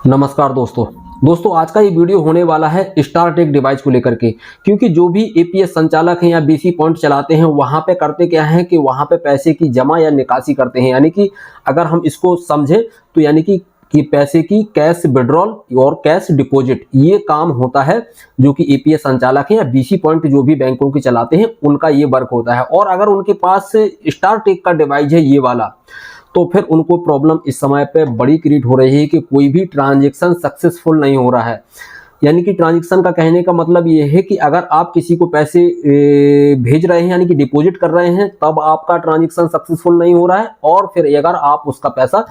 नमस्कार दोस्तों आज का ये वीडियो होने वाला है स्टारटेक डिवाइस को लेकर के। क्योंकि जो भी एपीएस संचालक हैं या बीसी पॉइंट चलाते हैं वहां पे करते क्या है कि वहां पे पैसे की जमा या निकासी करते हैं। यानी कि अगर हम इसको समझें तो यानी कि पैसे की कैश विड्रॉल और कैश डिपॉजिट ये काम होता है जो कि एपीएस संचालक हैं या बीसी पॉइंट जो भी बैंकों के चलाते हैं उनका ये वर्क होता है। और अगर उनके पास स्टारटेक का डिवाइस है ये वाला तो फिर उनको प्रॉब्लम इस समय पे बड़ी क्रिएट हो रही है कि कोई भी ट्रांजैक्शन सक्सेसफुल नहीं हो रहा है। यानी कि ट्रांजैक्शन का कहने का मतलब ये है कि अगर आप किसी को पैसे भेज रहे हैं यानी कि डिपॉजिट कर रहे हैं तब आपका ट्रांजैक्शन सक्सेसफुल नहीं हो रहा है, और फिर अगर आप उसका पैसा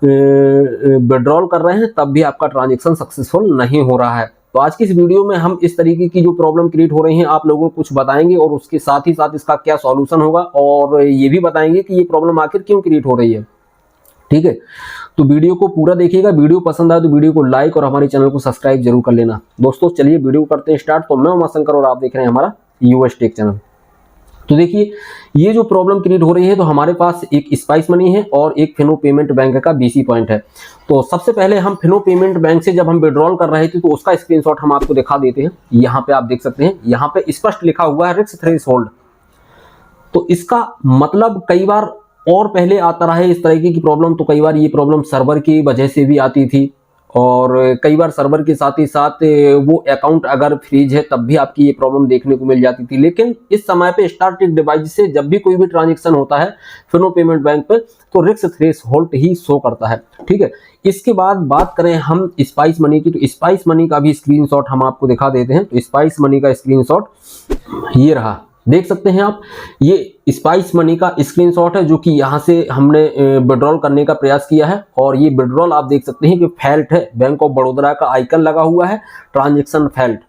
विड्रॉल कर रहे हैं तब भी आपका ट्रांजैक्शन सक्सेसफुल नहीं हो रहा है। तो आज की इस वीडियो में हम इस तरीके की जो प्रॉब्लम क्रिएट हो रही है आप लोगों को कुछ बताएंगे और उसके साथ ही साथ इसका क्या सॉल्यूशन होगा और ये भी बताएंगे कि ये प्रॉब्लम आखिर क्यों क्रिएट हो रही है। ठीक है, तो वीडियो को पूरा देखिएगा। वीडियो पसंद आए तो वीडियो को लाइक और हमारे चैनल को सब्सक्राइब जरूर कर लेना। दोस्तों चलिए वीडियो करते हैं स्टार्ट। तो मैं उमाशंकर और आप देख रहे हैं हमारा यूएस टेक चैनल। तो देखिए ये जो प्रॉब्लम क्रिएट हो रही है तो हमारे पास एक स्पाइस मनी है और एक फिनो पेमेंट बैंक का बीसी पॉइंट है। तो सबसे पहले हम फिनो पेमेंट बैंक से जब हम विड्रॉल कर रहे थे तो उसका स्क्रीनशॉट हम आपको दिखा देते हैं। यहाँ पे आप देख सकते हैं, यहाँ पे स्पष्ट लिखा हुआ है रिस्क थ्रेशोल्ड। तो इसका मतलब कई बार और पहले आता रहा है इस तरीके की प्रॉब्लम, तो कई बार ये प्रॉब्लम सर्वर की वजह से भी आती थी और कई बार सर्वर के साथ ही साथ वो अकाउंट अगर फ्रीज है तब भी आपकी ये प्रॉब्लम देखने को मिल जाती थी। लेकिन इस समय पे स्टारटेक डिवाइस से जब भी कोई भी ट्रांजैक्शन होता है फिनो पेमेंट बैंक पे तो रिस्क थ्रेशोल्ड ही शो करता है। ठीक है, इसके बाद बात करें हम स्पाइस मनी की, तो स्पाइस मनी का भी स्क्रीनशॉट हम आपको दिखा देते हैं। तो स्पाइस मनी का स्क्रीनशॉट ये रहा, देख सकते हैं आप। ये स्पाइस मनी का स्क्रीनशॉट है जो कि यहाँ से हमने विड्रॉल करने का प्रयास किया है और ये विड्रॉल आप देख सकते हैं कि फेल्ड है, बैंक ऑफ बड़ौदा का आइकन लगा हुआ है, ट्रांजैक्शन फेल्ड।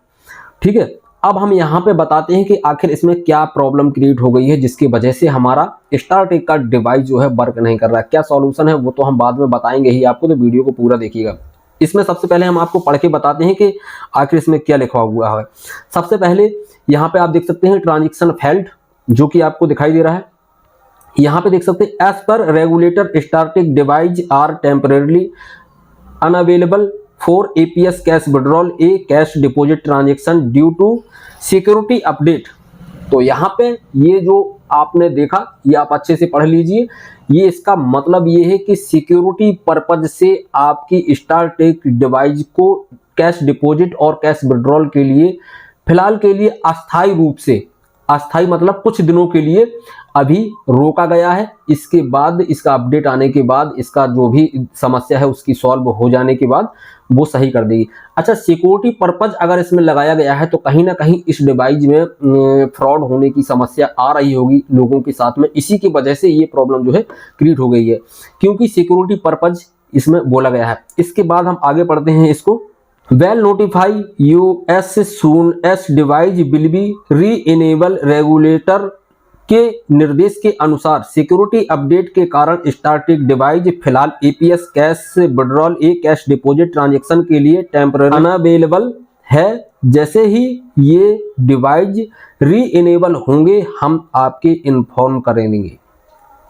ठीक है, अब हम यहाँ पे बताते हैं कि आखिर इसमें क्या प्रॉब्लम क्रिएट हो गई है जिसकी वजह से हमारा स्टारटेक का डिवाइस जो है वर्क नहीं कर रहा है। क्या सॉल्यूशन है वो तो हम बाद में बताएंगे ही आपको, तो वीडियो को पूरा देखिएगा। इसमें सबसे पहले हम आपको पढ़ के बताते हैं कि आखिर इसमें क्या लिखा हुआ है। सबसे पहले यहाँ पे आप देख सकते हैं ट्रांजैक्शन फेल्ड जो कि आपको दिखाई दे रहा है। यहाँ पे देख सकते हैं एज पर regulator Startek device are temporarily unavailable for APS cash withdrawal a cash deposit transaction due to security update. तो यहाँ पे ये जो आपने देखा ये आप अच्छे से पढ़ लीजिए। ये इसका मतलब ये है कि सिक्योरिटी पर्पज से आपकी स्टारटेक डिवाइस को कैश डिपॉजिट और कैश विड्रॉल के लिए फिलहाल के लिए अस्थायी रूप से, अस्थायी मतलब कुछ दिनों के लिए अभी रोका गया है। इसके बाद इसका अपडेट आने के बाद इसका जो भी समस्या है उसकी सॉल्व हो जाने के बाद वो सही कर देगी। अच्छा, सिक्योरिटी पर्पज अगर इसमें लगाया गया है तो कहीं ना कहीं इस डिवाइस में फ्रॉड होने की समस्या आ रही होगी लोगों के साथ में, इसी की वजह से ये प्रॉब्लम जो है क्रिएट हो गई है क्योंकि सिक्योरिटी पर्पज इसमें बोला गया है। इसके बाद हम आगे पढ़ते हैं इसको। Well notify you as soon as device will be re-enable regulator के निर्देश के अनुसार सिक्योरिटी अपडेट के कारण स्टारटेक डिवाइस फिलहाल APS cash withdrawal a cash deposit transaction के लिए टेम्पररी अनअवेलेबल है। जैसे ही ये डिवाइस री-इनेबल होंगे हम आपके इन्फॉर्म करेंगे।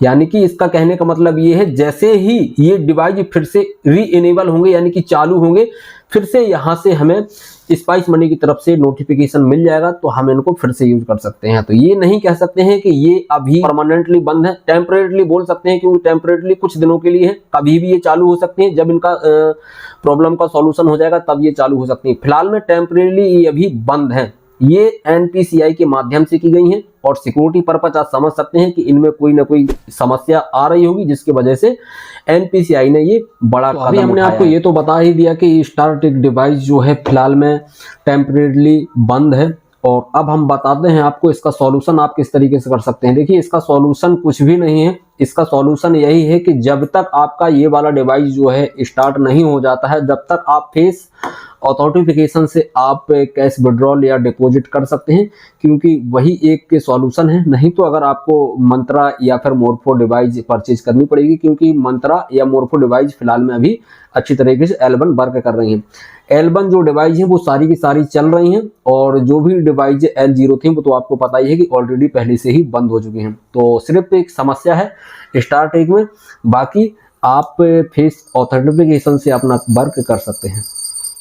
यानी कि इसका कहने का मतलब ये है जैसे ही ये डिवाइस फिर से री-इनेबल होंगे यानी कि चालू होंगे फिर से यहाँ से हमें स्पाइस मनी की तरफ से नोटिफिकेशन मिल जाएगा तो हम इनको फिर से यूज कर सकते हैं। तो ये नहीं कह सकते हैं कि ये अभी परमानेंटली बंद है, टेम्परेरली बोल सकते हैं क्योंकि टेम्परेरली कुछ दिनों के लिए है, कभी भी ये चालू हो सकते हैं। जब इनका प्रॉब्लम का सॉल्यूशन हो जाएगा तब ये चालू हो सकती है। फिलहाल में टेम्परेरली ये अभी बंद है। ये एनपीसीआई के माध्यम से की गई हैं और सिक्योरिटी पर्पज आप समझ सकते हैं कि इनमें कोई ना कोई समस्या आ रही होगी जिसकी वजह से एनपीसीआई ने ये बड़ा कदम उठाया। हमने आपको ये तो बता ही दिया कि स्टारटेक डिवाइस जो है फिलहाल में टेम्परेरली बंद है और अब हम बताते हैं आपको इसका सॉल्यूशन आप किस तरीके से कर सकते हैं। देखिए इसका सॉल्यूशन कुछ भी नहीं है, इसका सॉल्यूशन यही है कि जब तक आपका ये वाला डिवाइस जो है स्टार्ट नहीं हो जाता है जब तक आप फेस ऑथेंटिफिकेशन से आप कैश विड्रॉल या डिपॉजिट कर सकते हैं क्योंकि वही एक सॉल्यूशन है। नहीं तो अगर आपको मंत्रा या फिर मोरफो डिवाइस परचेज करनी पड़ेगी क्योंकि मंत्रा या मोरफो डिवाइस फिलहाल में अभी अच्छी तरीके से L1 वर्क कर रही हैं। L1 जो डिवाइस है वो सारी की सारी चल रही हैं और जो भी डिवाइस L0 थी वो तो आपको पता ही है कि ऑलरेडी पहले से ही बंद हो चुकी हैं। तो सिर्फ एक समस्या है स्टारटेक में, बाकी आप फेस ऑथेंटिफिकेशन से अपना वर्क कर सकते हैं।